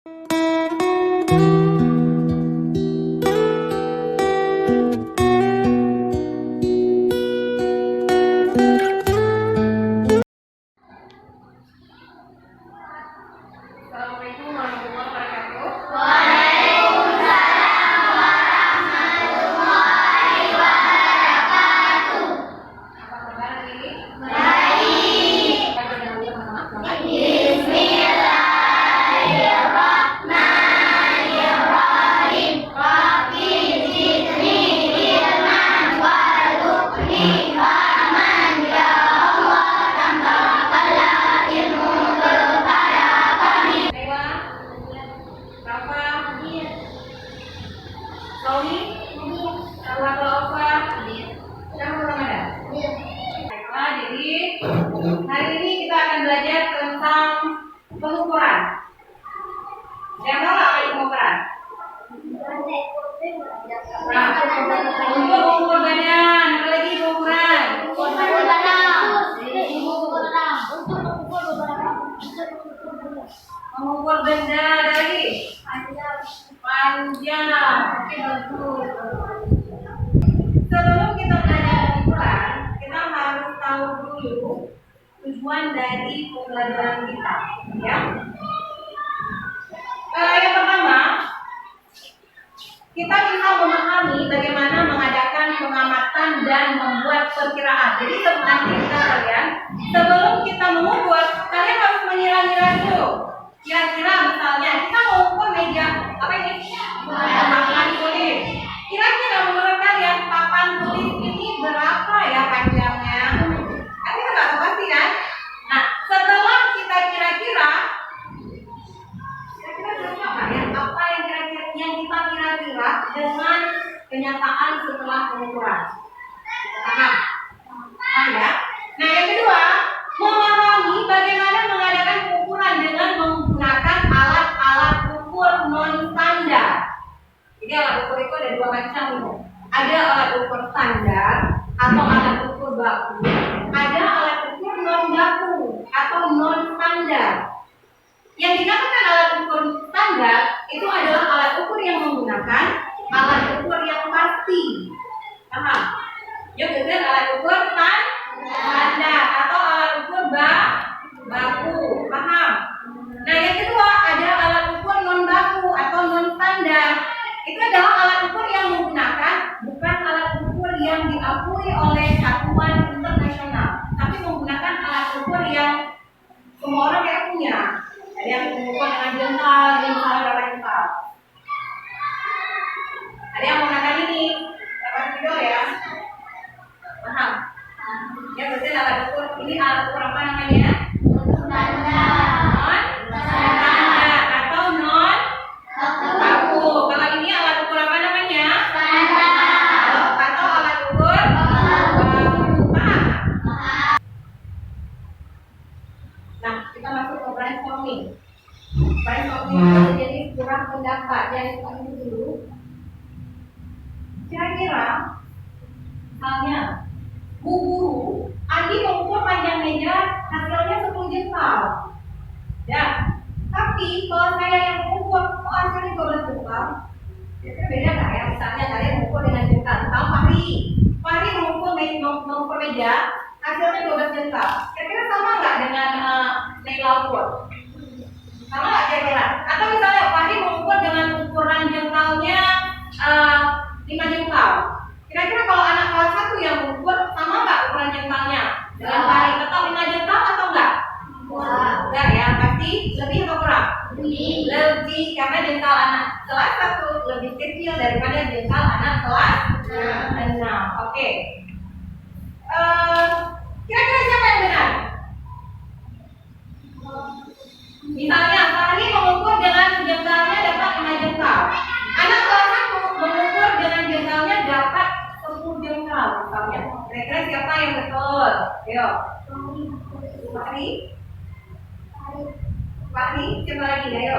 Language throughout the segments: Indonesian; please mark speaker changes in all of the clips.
Speaker 1: Assalamualaikum warahmatullahi wabarakatuh. Apa kabar hari ini? Baik. Kita berdahulu sama-sama. Dewa, Rafa, Sauli, Sarwa Kelaupa, Syahru Ramadan. Baiklah, jadi hari ini kita akan belajar tentang pengukuran. Yang tahu nggak apa itu pengukuran? Nah, untuk mengukur badan, apa lagi pengukuran? Mengukur benda, ada lagi? Panjang. Oke, bagus. Sebelum kita belajar pengukuran, kita harus tahu dulu tujuan dari pembelajaran kita, ya. Yang pertama, kita bisa memahami bagaimana mengadakan pengamatan dan membuat perkiraan. Jadi sebenarnya kalian, sebelum kita mengukur, kalian harus mengira-ngira dulu. Kira-kira misalnya kita mengukur meja apa ini? Papan tulis. Kira-kira menurut kalian papan tulis ini berapa ya panjangnya? Kan kita nggak tahu pasti kan? Nah, setelah kita kira-kira berapa nggak ya? Apa yang kira-kira yang kita kira-kira dengan kenyataan setelah pengukuran? Paham? Paham ya? Nah, yang kedua, memahami bagaimana mengadakan pengukuran dengan menggunakan alat-alat ukur non standar. Jadi alat ukur itu ada dua macam nih. Ada alat ukur standar atau alat ukur baku. Ada alat ukur non baku atau non standar. Yang dikatakan alat ukur standar itu adalah alat ukur yang menggunakan alat ukur yang pasti. Paham? Yuk, kemudian alat ukur standar atau alat ukur baku. Paham? Nah, yang kedua ada alat ukur non baku atau non standar. Itu adalah alat ukur yang menggunakan bukan alat ukur yang diakui oleh satuan internasional, tapi menggunakan alat ukur yang semua orang kayak punya. Ada yang mengukur dengan jengkal, misalnya berapa jengkal. Ada yang menggunakan ini, dapat video ya. Paham? Ya, berarti alat ukur ini alat ukur apa namanya? Non standar atau non baku. Kalau ini alat ukur apa namanya? Atau alat ukur baku. Paham? Nah, kita masuk ke brainstorming. Brainstorming itu jadi kurang pendapat. Yang paling dulu, kira-kira misalnya Bu Guru, Andi mengukur panjang meja hasilnya 10 jengkal. Ya, tapi kalau saya yang mengukur, kok hasilnya 12 jengkal? Kira-kira beda nggak ya? Misalnya kalian mengukur dengan jengkal. Tahu Fahri mengukur meja hasilnya 12 jengkal. Kira-kira sama nggak dengan Naila ukur? Sama nggak kira-kira? Atau misalnya Fahri mengukur dengan ukuran jengkalnya 5 jengkal. Kira-kira kalau anak kelas 1 yang mengukur, sama nggak ukuran jengkalnya dengan Fahri? Tetap 5 jengkal atau enggak? Enggak ya, pasti lebih atau kurang? Lebih, karena jengkal anak kelas 1 lebih kecil daripada jengkal anak kelas 6. Oke. Kira-kira siapa yang benar? Misalnya Fahri mengukur dengan jengkalnya dapat 5 jengkal. Anak kelas 1 mengukur dengan jengkalnya dapat 10 jengkal misalnya. Kira-kira siapa yang betul? Ayo. Fahri, coba lagi, ayo.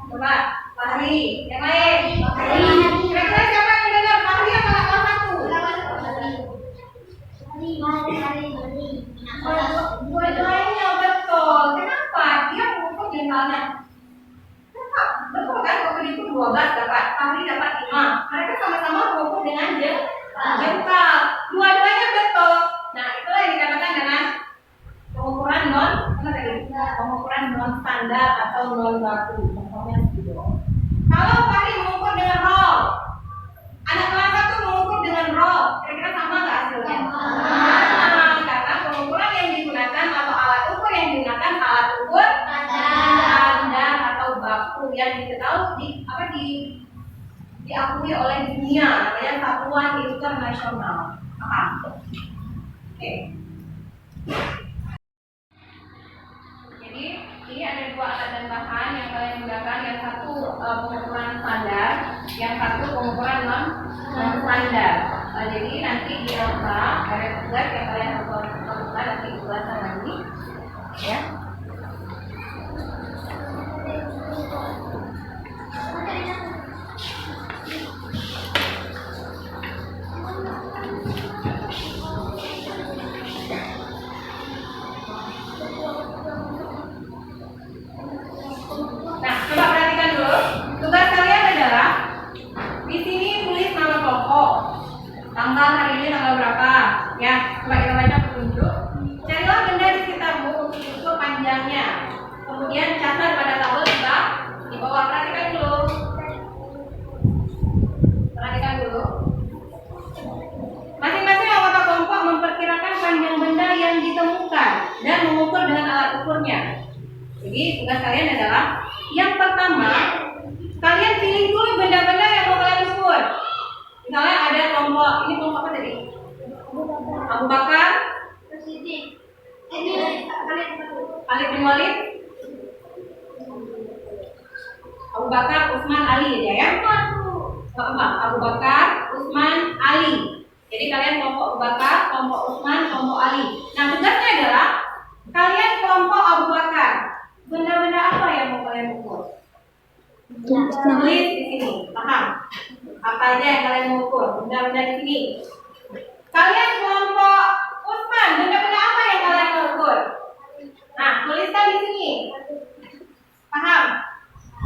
Speaker 1: Coba, Fahri, yang lain. Kira-kira siapa yang benar? Fahri atau anak kelas 1? Dua-duanya betul. Kenapa? Dia mengukur jengkalnya. Fahri dapat 5. Mereka sama-sama mengukur dengan jengkal. Dua-duanya betul. Nah, itulah yang dikatakan dengan pengukuran non standar atau non baku. Contohnya gitu. Kalau Fahri mengukur dengan roll, anak kelas 1 mengukur dengan roll, kira-kira sama nggak hasilnya? Karena pengukuran yang digunakan atau alat ukur yang digunakan alat ukur standar atau baku yang diketahui diakui oleh dunia, namanya satuan internasional. Oke. Jadi ini ada 2 alat dan bahan yang kalian gunakan. Yang satu pengukuran standar, yang satu pengukuran non standar. Jadi nanti di LK ada tugas yang kalian harus lakukan nanti ulasan lagi, ya. Nah, coba perhatikan dulu. Tugas kalian adalah di sini tulis nama kelompok, tanggal hari ini tanggal berapa, ya. Coba kita baca petunjuk. Carilah benda di sekitarmu untuk ukur panjangnya. Kemudian catat pada tabel di bawah. Perhatikan dulu. Masing-masing anggota kelompok memperkirakan panjang benda yang ditemukan dan mengukur dengan alat ukurnya. Jadi tugas kalian adalah yang pertama, kalian pilih dulu benda-benda yang mau kalian ukur. Misalnya ada kelompok, ini kelompok apa tadi? Abu Bakar, Khalid bin Walid, Abu Bakar, Utsman, Ali aja ya. Abu Bakar, Utsman, Ali. Jadi kalian kelompok Abu Bakar, kelompok Utsman, kelompok Ali. Nah, tugasnya adalah kalian kelompok Abu Bakar. Benda-benda apa yang mau kalian ukur? Tulis di sini, paham? Apa aja yang kalian mau ukur? Benda-benda di sini. Kalian kelompok Utsman, benda-benda apa yang kalian mau ukur? Nah, tuliskan di sini. Paham?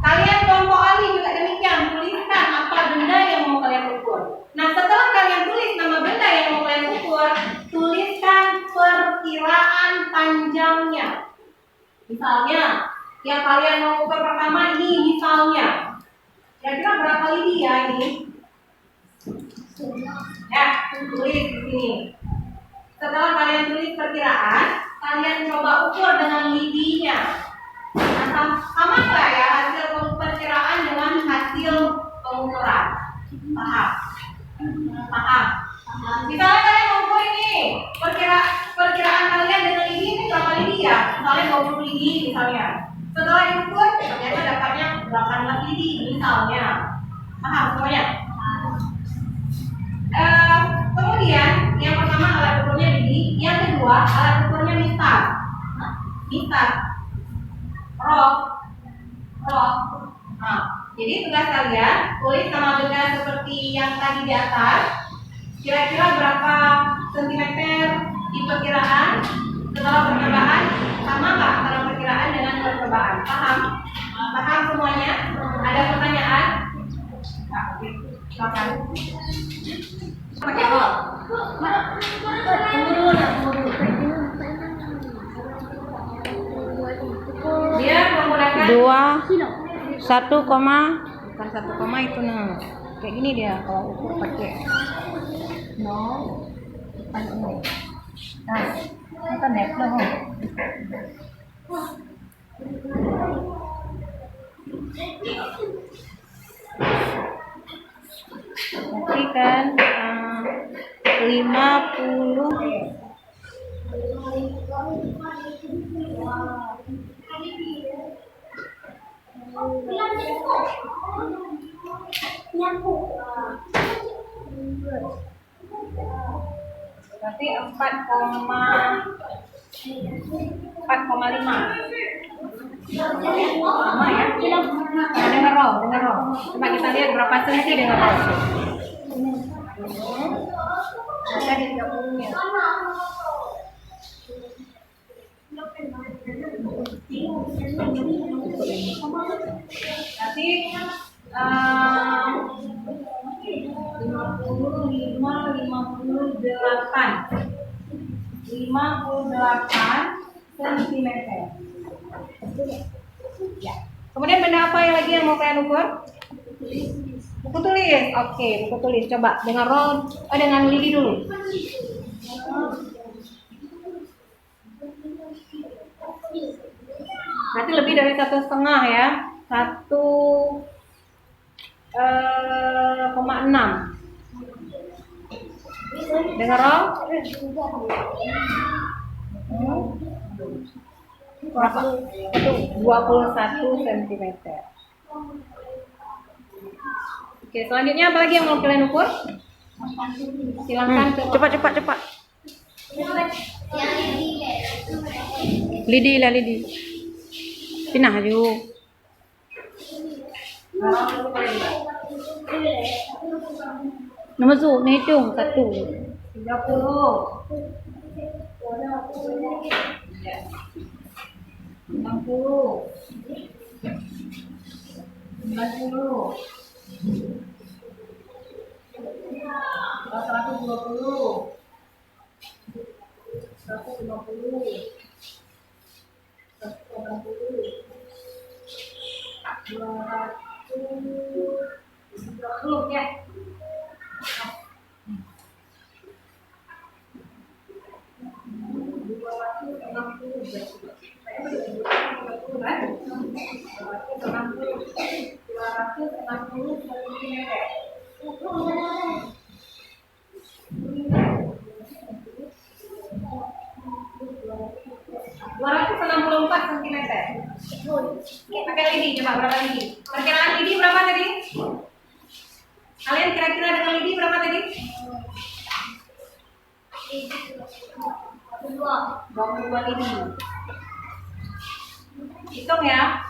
Speaker 1: Kalian kelompok Ali juga demikian, tuliskan apa benda yang mau kalian ukur. Nah, setelah kalian tulis nama benda yang mau kalian ukur, tuliskan perkiraan panjangnya. Misalnya, yang kalian mau ukur pertama ini misalnya, kira-kira berapa lidi ya ini? Ya, tulis di sini. Setelah kalian tulis perkiraan, kalian coba ukur dengan lidinya. Nah, sama nggak ya hasil perkiraan dengan hasil pengukuran? Paham? Misalnya kalian ukur ini, perkiraan kalian dengan ini berapa lidi ya? Misalnya 20 lidi misalnya. Setelah diukur, ternyata dapatnya 18 lidi misalnya. Paham semuanya? Kemudian yang pertama alat ukurnya lidi, yang kedua alat ukurnya mistar. Roh. Nah, jadi tugas kalian tulis nama benda seperti yang tadi di atas. Kira-kira berapa sentimeter di perkiraan setelah percobaan, sama nggak antara perkiraan dengan percobaan? Paham semuanya? Ada pertanyaan? Nah, silakan. Pakai roll. Tunggu dulu. Dia menggunakan 1, bukan 1 koma itu nah. Kayak gini dia kalau ukur pakai 0 bukan ini. Nah, kita naik dong. Nanti kan 50. Berarti 4,5. Sama ya? Dengan roll. Coba kita lihat berapa senti dengan roll. Ada di 30-nya. Nanti sentimeter. Ya. Kemudian benda apa yang lagi yang mau kalian ukur? Buku tulis. Oke, buku tulis. Coba dengan dengan Lidi dulu. Nanti lebih dari 1,5 ya. 1,6. Dengar Rom? Berapa? Itu 21 cm. Oke, selanjutnya apa lagi yang mau kalian ukur? Silahkan
Speaker 2: Cepat. Lidi. Pinah aja. Nomor tu, ni hitung 1.
Speaker 1: 30. 60. 90. 120. 150. 230 ya. Pakai lidi, coba berapa lidi? Perkiraan lidi berapa tadi? Kalian kira-kira dengan lidi berapa tadi? 22 lidi. Hitung ya.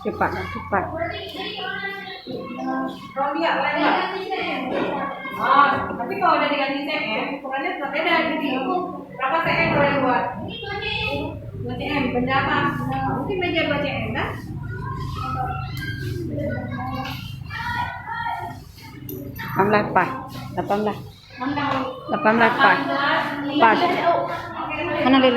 Speaker 2: Cepat.
Speaker 1: Tapi kalau udah diganti cm, ukurannya tetap beda. Jadi berapa cm boleh buat? 2 cm. Benda apa? Mungkin meja 2 cm kan?
Speaker 2: 18 pas. 18 pas. Pas. Mana lagi?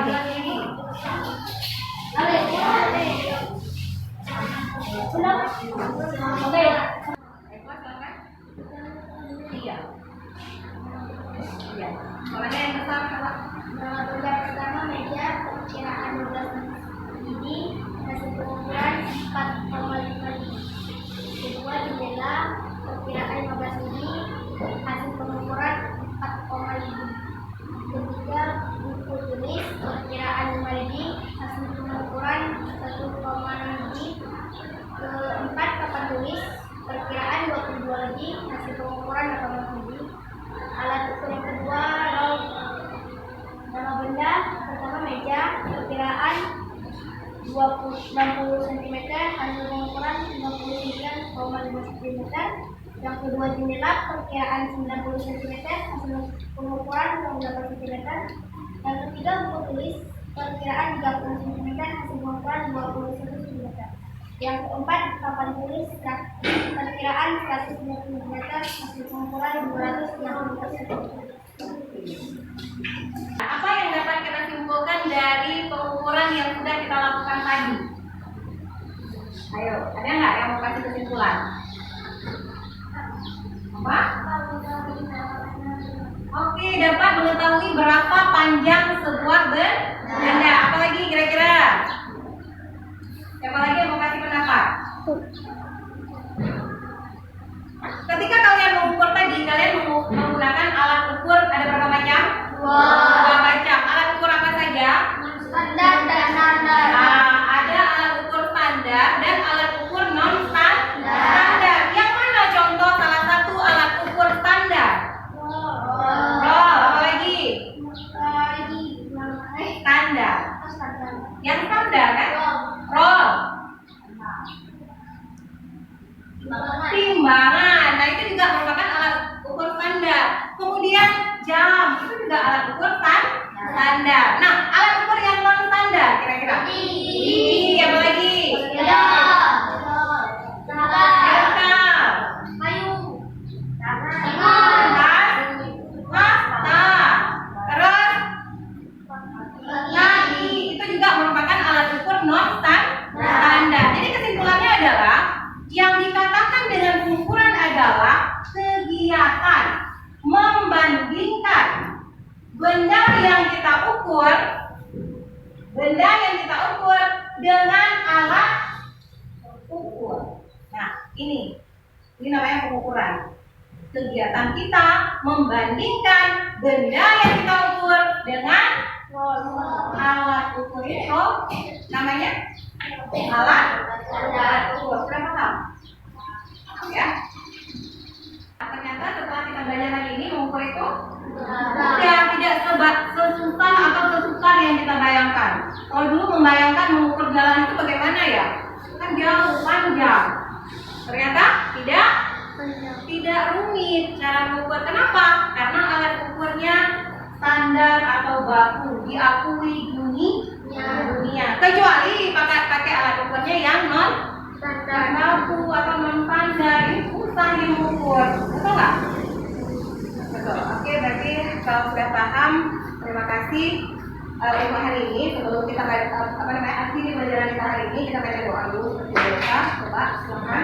Speaker 3: Benda pertama meja perkiraan 12 lidi hasil pengukuran 4,5 lidi. Kedua jendela perkiraan 15 lidi hasil pengukuran 4,5 lidi. Ketiga buku tulis perkiraan 5 lidi hasil pengukuran 1,6 lidi. Keempat papan tulis perkiraan 22 lidi hasil pengukuran 18 lidi. Alat ukur yang kedua nama benda pertama meja perkiraan 60 cm hasil pengukuran 59,5 cm. Yang kedua jendela perkiraan 90 cm hasil pengukuran 8 cm. Yang ketiga buku tulis perkiraan 30 cm hasil pengukuran 21 cm. Yang keempat papan tulis perkiraan 150 cm hasil pengukuran 260 cm.
Speaker 1: Apa yang dapat kita simpulkan dari pengukuran yang sudah kita lakukan tadi? Ayo, ada nggak yang mau kasih kesimpulan? Apa? Oke, dapat mengetahui berapa panjang sebuah benda. Apa lagi kira-kira? Siapa lagi yang mau kasih pendapat? Ketika kalian mengukur tadi, kalian menggunakan alat ukur ada berapa macam? 2. Coba baca. Alat ukur apa saja?
Speaker 3: Standar dan standar.
Speaker 1: Ada alat ukur standar dan alat ukur non standar. Yang mana contoh salah satu alat ukur standar? Roll. Apa lagi? Standar. Yang standar kan? Roll. Timbangan. Nah, itu juga merupakan alat ukur standar. Kemudian jam, itu juga alat ukur standar. Nah, alat ukur yang non standar kira-kira? Apa lagi? Kertas. Pasta. Terus lagi itu juga merupakan alat ukur non standar. Jadi kesimpulannya adalah yang dikatakan dengan pengukuran adalah kegiatan membandingkan benda yang kita ukur dengan alat ukur. Nah, ini namanya pengukuran. Kegiatan kita membandingkan benda yang kita ukur dengan alat ukur. Itu namanya alat ukur. Sudah paham? Ya. Ternyata setelah kita belajar hari ini mengukur itu tidak sesusah atau sesukar yang kita bayangkan. Kalau dulu membayangkan mengukur jalan itu bagaimana ya? Kan jauh, panjang. Ternyata tidak rumit cara mengukur. Kenapa? Karena alat ukurnya standar atau baku, diakui dunia. Kecuali pakai alat ukurnya yang non baku atau non standar, ini susah diukur, betul nggak? Betul. Oke, berarti kalau sudah paham, terima kasih. Ilmu hari ini sebelum kita akhiri pelajaran kita hari ini, kita baca doa dulu seperti biasa. Coba silakan.